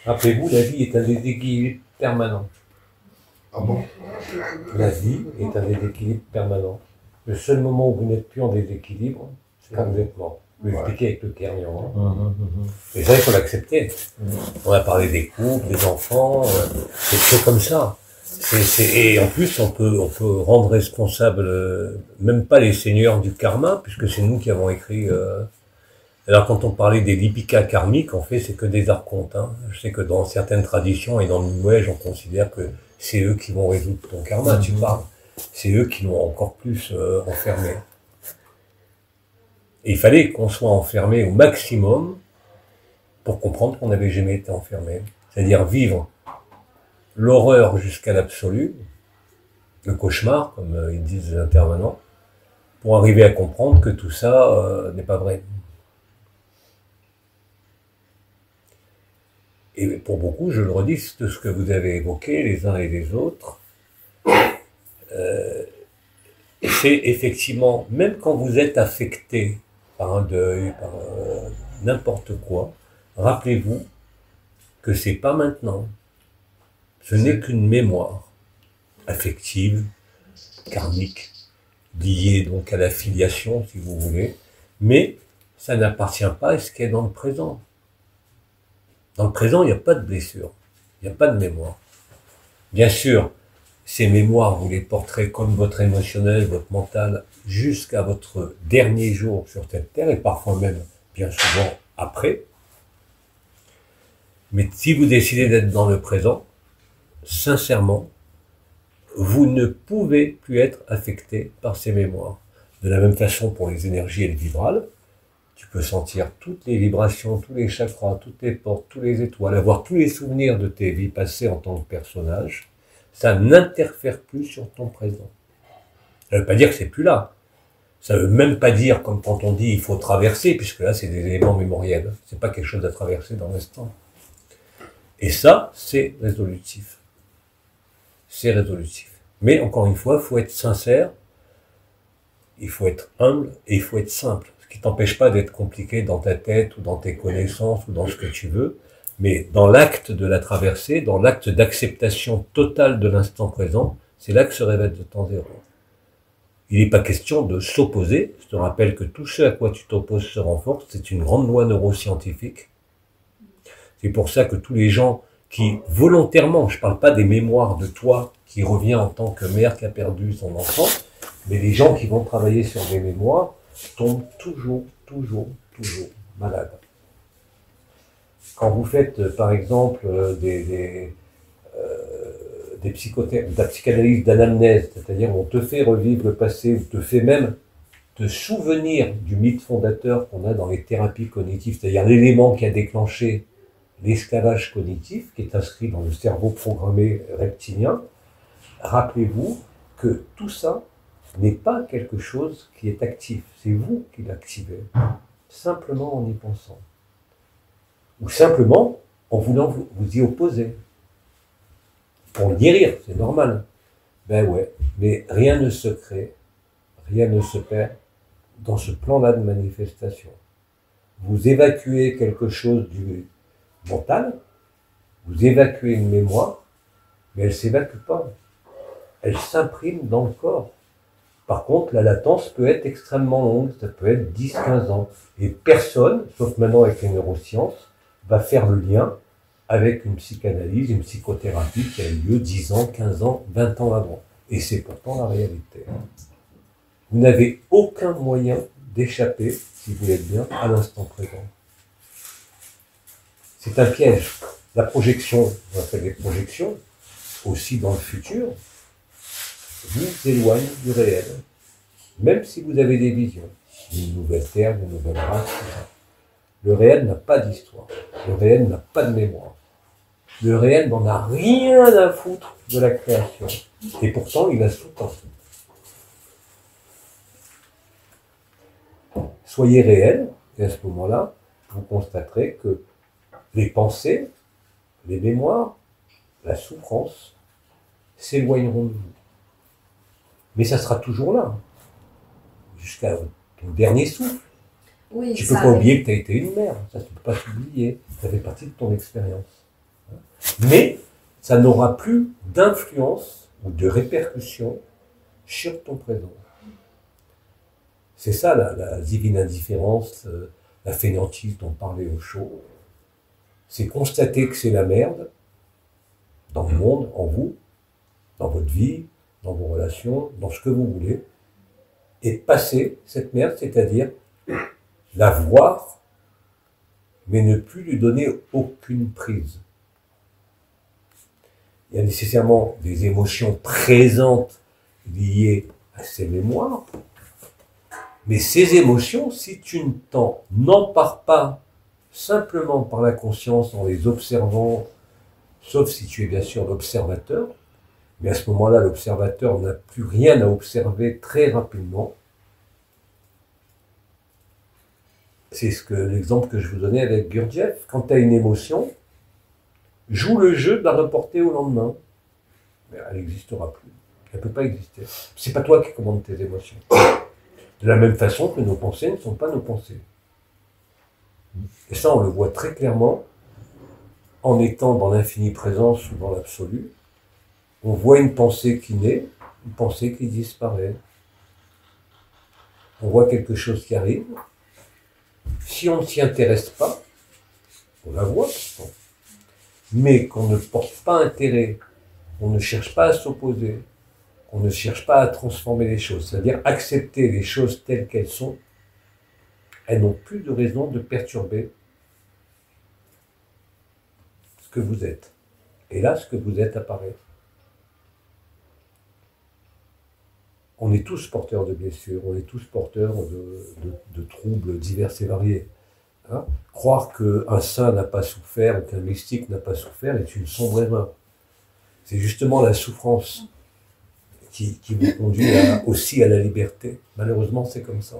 Rappelez-vous, la vie est un déséquilibre permanent. Ah bon? La vie est un déséquilibre permanent. Le seul moment où vous n'êtes plus en déséquilibre, c'est quand vous êtes mort. Vous l'expliquez avec le Kernion. Hein. Et ça, il faut l'accepter. On a parlé des couples, des enfants, c'est comme ça. Et en plus, on peut rendre responsable, même pas les seigneurs du karma, puisque c'est nous qui avons écrit. Alors, quand on parlait des lipikas karmiques, en fait, c'est que des archontes. Hein. Je sais que dans certaines traditions et dans le New Age, on considère que c'est eux qui vont résoudre ton karma, tu parles. C'est eux qui l'ont encore plus enfermé. Et il fallait qu'on soit enfermé au maximum pour comprendre qu'on n'avait jamais été enfermé. C'est-à-dire vivre l'horreur jusqu'à l'absolu, le cauchemar, comme ils disent les intervenants, pour arriver à comprendre que tout ça n'est pas vrai. Et pour beaucoup, je le redis, de ce que vous avez évoqué, les uns et les autres, c'est effectivement, même quand vous êtes affecté par un deuil, par n'importe quoi, rappelez-vous que c'est pas maintenant. Ce n'est qu'une mémoire affective, karmique, liée donc à la filiation, si vous voulez, mais ça n'appartient pas à ce qui est dans le présent. Dans le présent, il n'y a pas de blessure, il n'y a pas de mémoire. Bien sûr, ces mémoires, vous les porterez comme votre émotionnel, votre mental, jusqu'à votre dernier jour sur cette terre, et parfois même, bien souvent, après. Mais si vous décidez d'être dans le présent, sincèrement, vous ne pouvez plus être affecté par ces mémoires. De la même façon pour les énergies et les vibrales, tu peux sentir toutes les vibrations, tous les chakras, toutes les portes, tous les étoiles, avoir tous les souvenirs de tes vies passées en tant que personnage. Ça n'interfère plus sur ton présent. Ça ne veut pas dire que c'est plus là. Ça ne veut même pas dire, comme quand on dit il faut traverser, puisque là c'est des éléments mémoriels. C'est pas quelque chose à traverser dans l'instant. Et ça, c'est résolutif. C'est résolutif. Mais encore une fois, il faut être sincère, il faut être humble et il faut être simple. Ce qui t'empêche pas d'être compliqué dans ta tête ou dans tes connaissances ou dans ce que tu veux, mais dans l'acte de la traversée, dans l'acte d'acceptation totale de l'instant présent, c'est là que se révèle le temps zéro. Il n'est pas question de s'opposer. Je te rappelle que tout ce à quoi tu t'opposes se renforce. C'est une grande loi neuroscientifique. C'est pour ça que tous les gens qui, volontairement, je ne parle pas des mémoires de toi qui revient en tant que mère qui a perdu son enfant, mais les gens qui vont travailler sur des mémoires tombent toujours malades. Quand vous faites, par exemple, de la psychanalyse d'anamnèse, c'est-à-dire on te fait revivre le passé, ou te fait même te souvenir du mythe fondateur qu'on a dans les thérapies cognitives, c'est-à-dire l'élément qui a déclenché l'esclavage cognitif, qui est inscrit dans le cerveau programmé reptilien, rappelez-vous que tout ça n'est pas quelque chose qui est actif, c'est vous qui l'activez, simplement en y pensant. Ou simplement en voulant vous y opposer. Pour le guérir, c'est normal. Ben ouais, mais rien ne se crée, rien ne se perd dans ce plan-là de manifestation. Vous évacuez quelque chose du mental, vous évacuez une mémoire, mais elle ne s'évacue pas. Elle s'imprime dans le corps. Par contre, la latence peut être extrêmement longue, ça peut être 10-15 ans. Et personne, sauf maintenant avec les neurosciences, va faire le lien avec une psychanalyse, une psychothérapie qui a eu lieu 10 ans, 15 ans, 20 ans avant. Et c'est pourtant la réalité. Vous n'avez aucun moyen d'échapper, si vous êtes bien, à l'instant présent. C'est un piège. La projection, on appelle les projections, aussi dans le futur, vous éloigne du réel. Même si vous avez des visions, d'une nouvelle terre, d'une nouvelle race, tout ça. Le réel n'a pas d'histoire. Le réel n'a pas de mémoire. Le réel n'en a rien à foutre de la création. Et pourtant, il a sous-tendu. Soyez réel, et à ce moment-là, vous constaterez que les pensées, les mémoires, la souffrance s'éloigneront de vous. Mais ça sera toujours là, jusqu'à ton dernier souffle. Oui, tu ne peux pas oublier que tu as été une mère, ça tu ne peux pas t'oublier, ça fait partie de ton expérience. Mais ça n'aura plus d'influence ou de répercussion sur ton présent. C'est ça la divine indifférence, la fainéantise dont parlait Osho. C'est constater que c'est la merde dans le monde, en vous, dans votre vie, dans vos relations, dans ce que vous voulez, et passer cette merde, c'est-à-dire la voir, mais ne plus lui donner aucune prise. Il y a nécessairement des émotions présentes liées à ces mémoires, mais ces émotions, si tu ne t'en empares pas simplement par la conscience en les observant, sauf si tu es bien sûr l'observateur, mais à ce moment-là, l'observateur n'a plus rien à observer très rapidement. C'est l'exemple que je vous donnais avec Gurdjieff. Quand tu as une émotion, joue le jeu de la reporter au lendemain. Mais elle n'existera plus. Elle ne peut pas exister. C'est pas toi qui commandes tes émotions. De la même façon que nos pensées ne sont pas nos pensées. Et ça, on le voit très clairement en étant dans l'infini présence ou dans l'absolu. On voit une pensée qui naît, une pensée qui disparaît. On voit quelque chose qui arrive. Si on ne s'y intéresse pas, on la voit, mais qu'on ne porte pas intérêt, on ne cherche pas à s'opposer, on ne cherche pas à transformer les choses, c'est-à-dire accepter les choses telles qu'elles sont, elles n'ont plus de raison de perturber ce que vous êtes. Et là, ce que vous êtes apparaît. On est tous porteurs de blessures, on est tous porteurs de troubles divers et variés. Hein? Croire qu'un saint n'a pas souffert ou qu'un mystique n'a pas souffert est une sombre erreur. C'est justement la souffrance qui vous conduit aussi à la liberté. Malheureusement, c'est comme ça.